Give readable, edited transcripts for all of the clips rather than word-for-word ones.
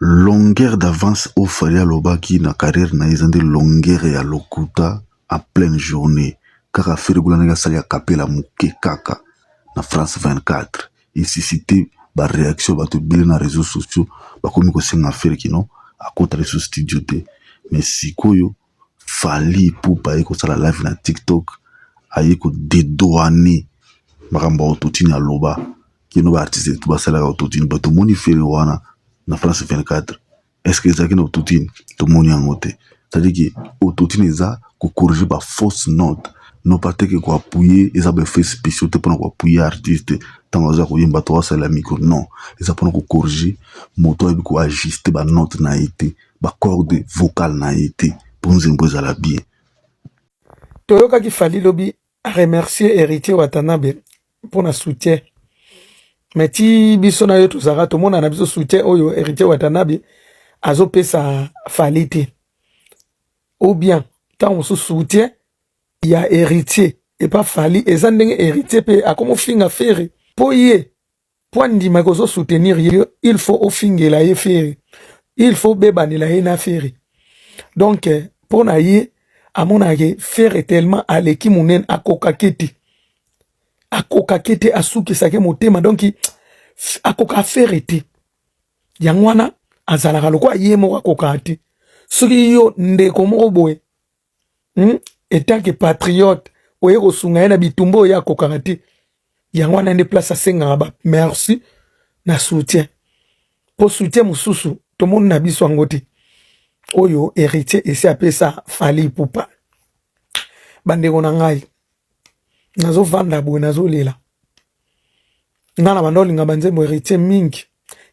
longueur d'avance au Fali Alobaki na carrière na izande longueur ya lokuta en pleine journée. Kaka Ferigula nega sali akapela muke kaka na France 24. Ici cité ba réaction ba to bile na réseaux sociaux ba komi ko senga faire kino a kota le studio te. Mais sikoyo Fali Ipupa eko sala live na TikTok ayeko dédouaner makambo autotune ya loba kino ba artiste tout ba sala autotune ba to moni fere wana na France 24. Est-ce que ça qui na autotune to moni angote c'est-à-dire que autotune eza ko corriger ba fausse note non pas que ko appuyer eza ba fait spécial te pour ko appuyer artiste tant za ko yimba to sala micro non eza pour ko corriger moto et ko ajuster ba note na été ba corde vocale na été pour nous imposer la bien. Toyoka ki Fali lobi remercier héritier Watanabe pour na soutien. Mais ti biso na yo tozaka to mona na biso soutien oyo héritier Watanabe azo pesa Fali te. Ou bien tant on soutien il y a héritier et pas Fali eza ndenge héritier pe akomo finga fere po ye po ndima ko zo soutenir ye il faut au fingela ye fere il faut bebanela ye na fere. Donc pour na ye amona ke faire tellement aleki munen akokaketi asuki sake motema donc akoka faire te yangwana azalaka lokwa ye moko akokati soki yo ndeko moko boye etant que patriote oye kosunga ye na bitumbo ya akokati yangwana nde place asengaka ba merci na soutien po soutien mususu tomoni na biso yango te oyo héritier esi apesa Fali Ipupa. Bandeko na ngai nazo vanda boye nazo lela ngana bandoli nga banzembo héritier mingi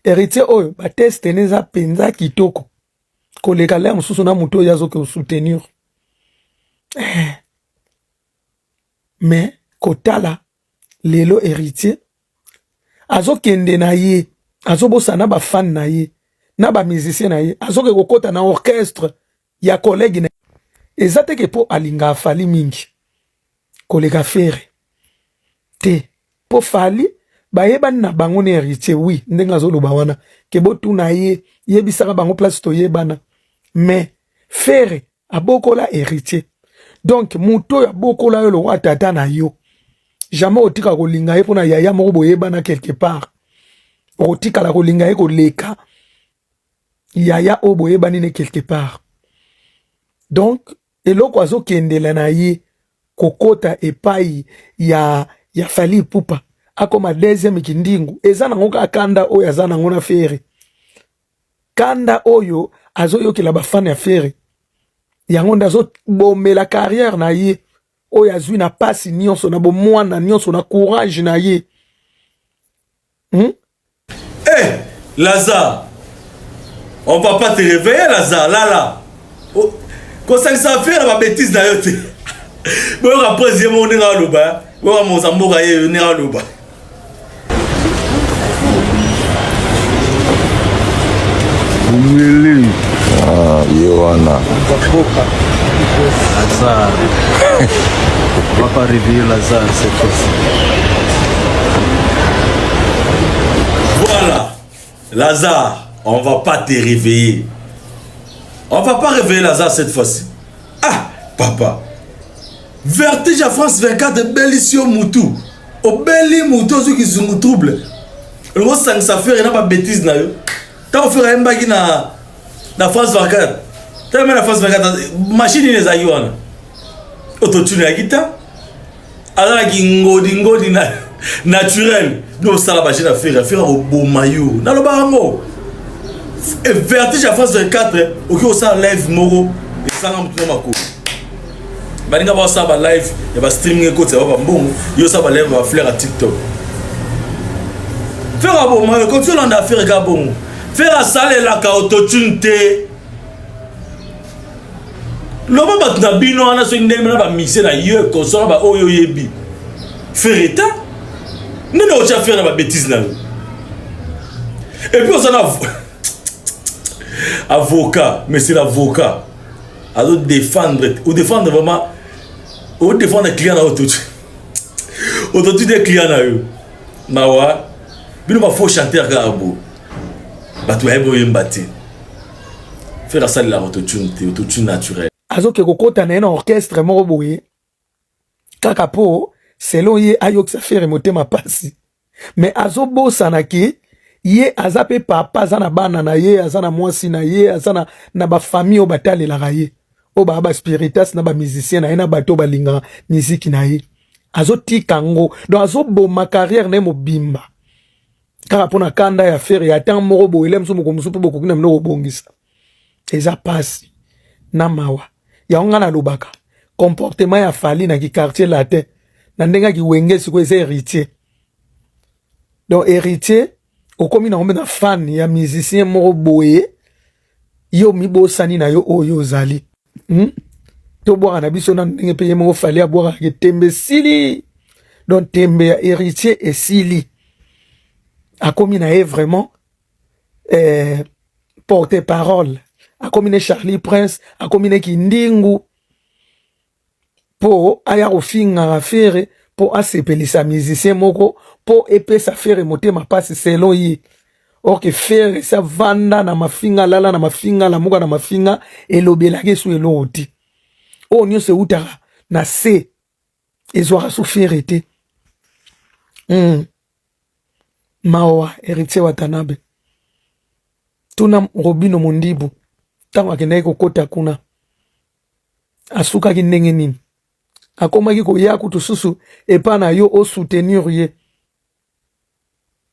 héritier oyo bateste neza penza kitoko koleka le mususu na muto yazo ke soutenir mais kotala lelo héritier azo kende na ye azo bosana ba fan na ye na ba musicien na ye azo ke kokota na orchestre ya collègue na ezate ke po alinga Fali mingi koleka fere te po Fali bayeba na bango ne héritier oui ndenga zo loba wana ke botu na ye yebisaka bango place to yebana mais fere abokola héritier donc muto ya bokola yo lo watata na yo jamais otika kolinga ye pona yaya moko boyebana quelque part otika la kolinga ye koleka yaya o boyebani ne quelque part. Donc eloko azo kendela na ye kokota epai ya Fali Ipupa akoma deuxième kindingu eza nango ka kanda oyo aza nango na fere kanda oyo azo yokela bafana ya fere yango ndazo bomela carrière na ye oyo azwi na pasi nyonso na bomwana nyonso na courage na ye. Lazare, on va pas te réveiller Lazare là quand ça fait la bêtise na yote bon après je mon nga loba bon mon zamboka ye nga loba Umili Yohana Lazare on va pas réveiller Lazare cette fois-ci. Voilà Lazare, on va pas te réveiller. On va pas réveiller Lazare cette fois-ci. Ah, papa. Vertige à France 24, Bellisio Moutou. Au Belli Moutou, ceux qui sont troubles. Le mot ça fait rien, pas bêtise. Tant on fait un bagui na France 24. Tant même la France 24, machine les aïouana. Autotune la guitare. Alors la dingo naturel. Nous, ça la machine à faire au beau maillot. Dans le barango. Et vertige à France 24, ok, on s'en live moro et ça n'a pas de baninga ba ça ba live et ba streaming côté ba bon yo ça ba live ba fleur à TikTok faire un bon mais quand tu l'en as fait ga bon faire à ça la ka autotune té lo ba na bino ana so ndem na ba mixer na yo ko so ba oyo yebi faire état non non tu as fait la bêtise là et puis on s'en a avocat, mais c'est l'avocat. Alors défendre, ou défendre vraiment, ou défendre les clients dans tout. Autour des clients là, mawa, mais nous va faut chanter à Gabo. Batu ebo yembati. faire ça la autotune naturelle. Azoke kokota na orchestre moko boye kaka po selon ye ayokisa faire motema pasi mais azobosana ke ye azape papa azana bana na ye azana mwasi na ye azana na ba famille o batalelaka ye o ba spiritas na ba musicien na ye na bato balinga musique na ye azotika ngo donc azoboma carrière na mobimba kaka pona kanda ya faire ya temps moko boye lemso moko musupu boko kina mnoko bongisa eza pasi na mawa ya nga na lobaka comportement ya fali na ki quartier latin na ndenga ki wenge siko eza héritier donc héritier okomi na ombe na fan ya musicien moko boye yo mibosani na yo oyo ozali to bwaka na biso na ndenge pe ye moko fali abwaka ke tembe sili donc tembe ya héritier esili akomi na ye vraiment porte parole akomi ne Charlie Prince akomi ne kindingu po aya kofinga affaire po asepelisa musicien moko po epesa faire motema pasi selon ye ok faire sa vanda na mafinga lala na mafinga la muka na mafinga elobelaki su eloti o nyonso utaka na se ezwaka su faire te mawa héritier Watanabe tuna Robino Mondibu tango akendaki kokota kuna asukaki ndenge nini akomaki koya kutu susu epa na yo osoutenir ye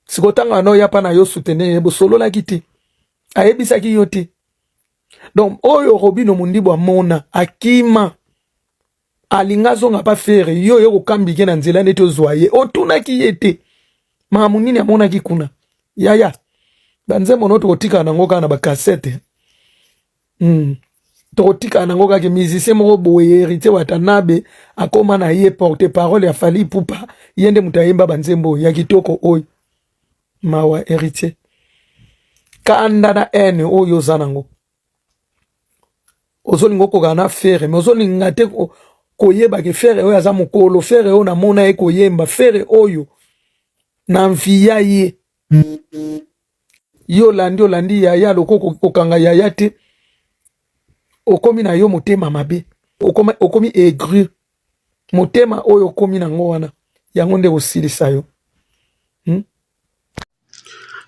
sikotanga no ya pa na yo soutenir ye bosololaki te ayebisaki yo te donc oyo Robino Mondibu amona akima alinga zonga pa fere yo yo kokambike na nzela neti ozwa ye otunaki ye te makambo nini amonaki kuna yaya banzembo no tokotika nango kaka na bakasete tokotika nango kaka musicien moko boye héritier Watanabe akoma na ye porte parole ya Fally Ipupa ye nde mutu ayemba banzembo ya kitoko oyo mawa héritier kanda na ene oyo oza nango ozolinga okoka na fere mais ozolinga te koyeba ke fere oyo aza mokolo fere oyo namona ye koyemba fere oyo na mfiya ye yo olandi yaya loko kokanga yaya te okomi na yo motema mabe okomi aigri motema oyo okomi nango wana yango nde kosilisa yo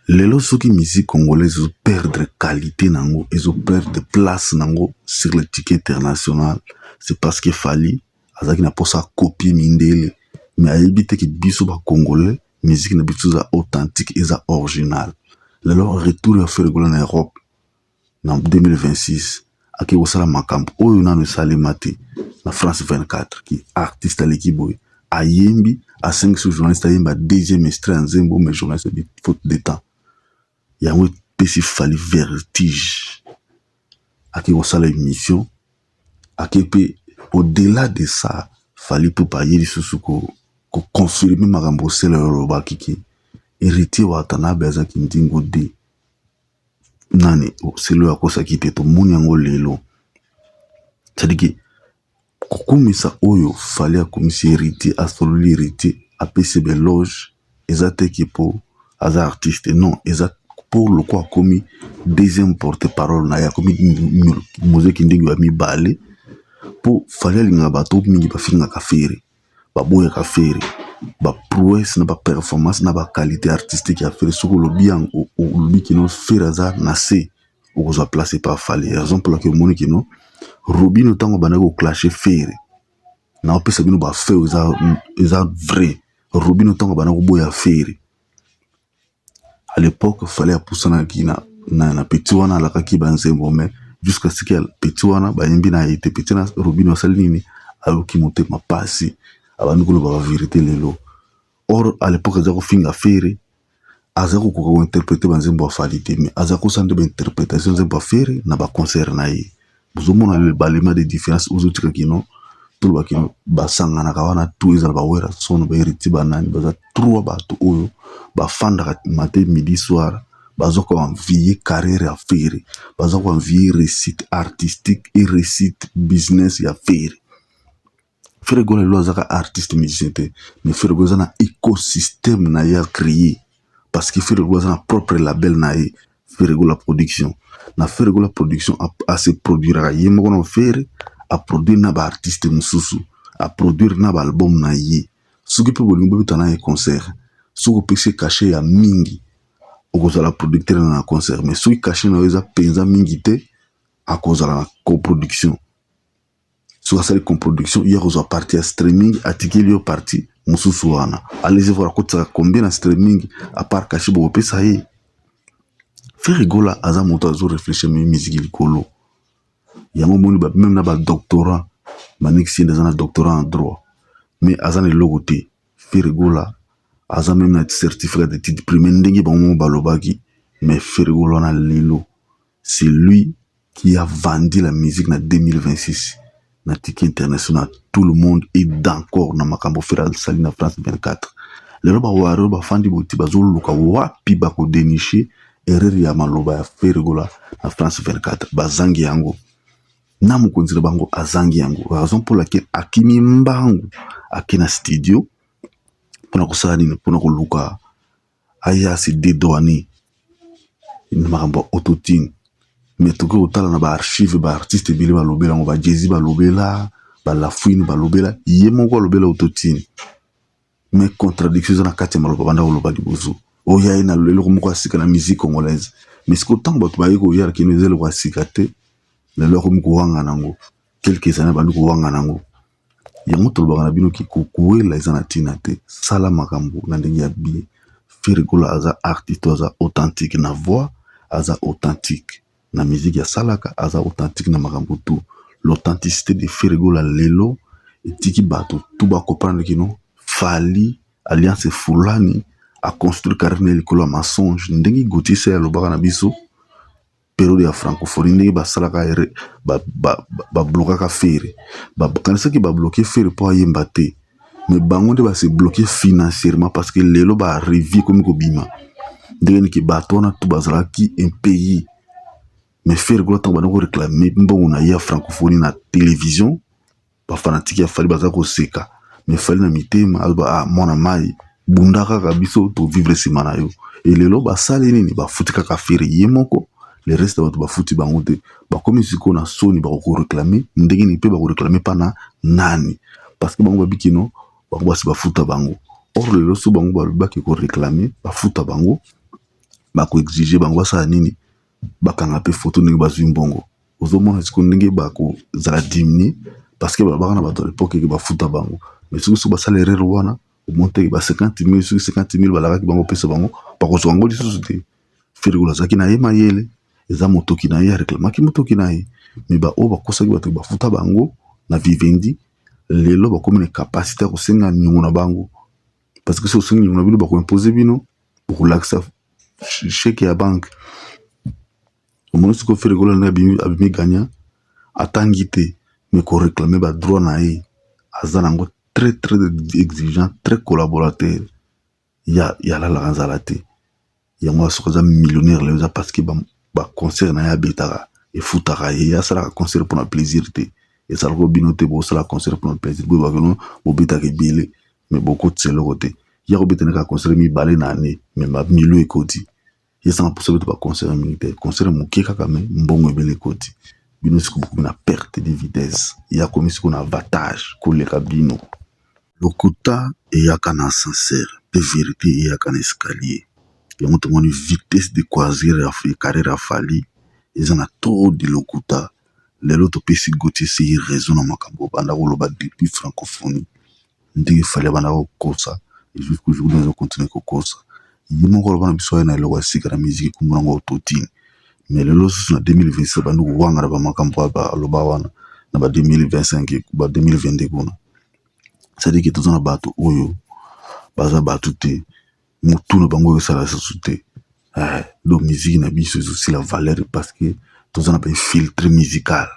lelo soki musique congolaise ezo perdre qualité nango ezo perdre place nango sur le ticket international c'est parce que Fally azaki na posa copier mindele mais ayebi te ke biso ba congolais musique na biso eza authentique eza original lelo retour ya faire gola na Europe na 2026 aki kosala makambo oyo nano esalema te na France 24 ki artiste aleki boye ayembi asengisi journaliste ayemba deuxième extrait ya nzembo mais journaliste abi faute de temps yango epesi Fally vertige aki kosala émission aki mpe au-delà de ça Fally Ipupa ye lisusu koconfirme makambo osala olobaki ke héritier Watanabe azaki ndingo de nani selo akosaki te tomoni yango lelo c'est-à-dire ke kokumisa oyo Fally akomisi héritier asololi héritier apesi beloge eza te ke po aza artiste non eza pour le quoi akomi deuxième porte-parole na ye akomi mozeki ndenge ya mibale po Fally alingaka bato mingi bafingaka fere baboyaka fere baprouesse na baperformance na baqualité artistique ya fere soki olobi yango olobi kino fere aza na se okozwa place pa Fally raison pour laquelle omoni kino Robino ntango bandaki koclashe fere na opesa bino bafe eza vrai Robino ntango bandaki koboya fere à l'époque Fally apusanaki na petit wana alakaki banzembo mais jusqu'à ce que petit wana bayembi na ye te petit na Robino asali nini ayoki motema pasi abandi koloba ba vérité lelo or à l'époque aza kofinga fere aza kokoka kointerprete banzembo ya Fally te mais aza kosala bainterprétation nzembo ya fere na baconcert na ye bozomona balema de différence ozotika kino toloba kino basanganaka wana tu ezala bawera sono bahéritier banani baza trois bato oyo bafandaka matin midi soir baza koenvier carrière ya fere baza koenvier réussite artistique et réussite business ya fere Fere Gola lelo azaka artiste musicien te mais Fere Gola aza na écosystème na ye créé parce que Fere Gola aza na propre label na ye Fere Gola production na Ferregola production a se produire ye moko na faire a produire na ba artiste mususu a produire na ba album na ye soki pe bolingo beta na ye concert soki pese caché ya mingi okozala producteur na concert mais soki caché na eza penza mingi te akozala na coproduction soki asali coproduction ye akozwa parti ya streaming atikeli yo parti mususu wana allez voir akotisaka combien na streaming à part caché bokopesa ye Ferregola aza moto azo réfléchir mais musique likolo yango moni ba même na ba doctorat manixi eza na doctorat en droit mais aza na logo te Ferregola aza même na certificat d'études primaires ndenge bango balobaki mais Ferregola na lelo c'est lui qui a vendu la musique na 2026 na ticket international tout le monde est d'accord na makambo Ferregola sali na France 24 lelo ba waro ba fandi boti bazoluka wapi bako dénicher erreur ya maloba ya Ferregola na France 24 bazangi yango na mokonzi na bango azangi yango raison pour laquelle akimi mbangu akina studio pona kosala nini pona koluka aya se dédouaner na makambo autotune mais toki kotala na ba archive ba artiste ebele balobela yango ba Jay-Z balobela ba Lafouine balobela ye moko alobela autotune mais contradiction eza na kati ya maloba banda koloba liboso oyo aye na leloko moko asika na musique congolaise mais siko ntango bato baye koyala kino eza eloko asika te lelo akomi kowanga nango quelques années bandi kowanga nango yango tolobaka na bino ki kokuwela eza na ntina te sala makambo na ndenge ya bien Ferregola aza artiste aza authentique na voix aza authentique na musique ya salaka aza authentique na makambo tout l'authenticité de Ferregola lelo etiki bato tout bakopprendre kino fali alliance fulani a construire carrière na likolo ya mensonge ndenge gotisa alobaka na biso période ya francophonie ndenge basalaka ere bablokaka fere bakanisaki babloke fere mpo ayemba te mais bango nde base bloke financièrement parce que lelo barevie komi kobima ndenge niki bato wana tu bazalaki impayé mais Ferregola ntango banda koréclame mbongo na ye ya francophonie na télévision bafanatike ya fali baza koseka mais fali na mitema aloba mwana mai bunda kaka biso tovivre nsima na yo elelo basali nini bafuti kaka fere ye moko le reste bato bafuti bango te bakomi sikoyo na soni bakokoréclame ndenge nini mpe bakoréclame mpa na nani parce que bango babikino bango basi bafuta bango or lelo so bango balobaki koréclame bafuta bango bakoexige bango basala nini bakanga mpe foto ndenge bazwi mbongo ozomona sikoyo ndenge bakozala diminue parce que balobaka na bato ya lepoke eke bafuta bango mais soki so basala erreur wana omonteki ba 50 000 soki 50 000 balakaki bango pesa bango bakozwa yango lisusu te Ferregola azalaki na ye mayele eza motoki na ye areklamaki motoki na ye me baoyo bakosaki bato bafuta bango na vivendi lelo bakomi na capacité ya kosenga niongo na bango parce que so osengi niongo na bino bakoimpose bino bokolakisa cheke ya banke omoni sikoyo Ferregola nde abimi gagna atangi te me koréclame badroit na ye aza nango très très exigeant très collaborateur ya lalaka nzala te yango asoki aza millionnaire lelo eza parce que baconcert na ye abetaka efutaka ye asalaka concert mpona plaisir te ezalaka bino te bosala concert mpona plaisir boye bakeno bobetaka ebele mais bokotisa eloko te ya kobetana kaka concert mibale na ane mais bamilio ekoti ye esanga mposa beto baconcert mingi te concert moke kaka me mbongo ebele ekoti bino siko bokomi na perte de vitesse ya komi siko na avantage koleka bino lokuta eyaka na ascenseur mpe vérité eyaka na escalier yango tomoni vitesse de croisière ya carrière ya fali eza na trop de lokuta lelo topesi Gauthier Seye raison na makambo banda koloba depuis francophonie ndenge fali abanda kokosa et jusqu'au jour où continue kokosa ye moko aloba na biso aye na eloko ya sika na musique ekombo nango autotune mais lelo susu na 2026 bandi kowanga na bamakambo aloba wana na ba 2025 ba 2022 kuna c'est-à-dire que toza na bato oyo baza bato te motu na bango oyo esala lisusu te donc musique na biso ezosila valeur parce que toza na bainfiltre musical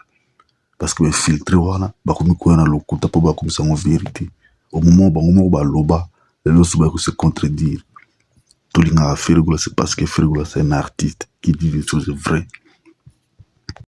parce que bainfiltre wana bakomi koya na lokuta mpo bakomisa yango vérité au moment bango moko baloba lelo so bayako se contredire tolingaka Ferregola c'est parce que Ferregola c'est un artiste qui dit des choses vraies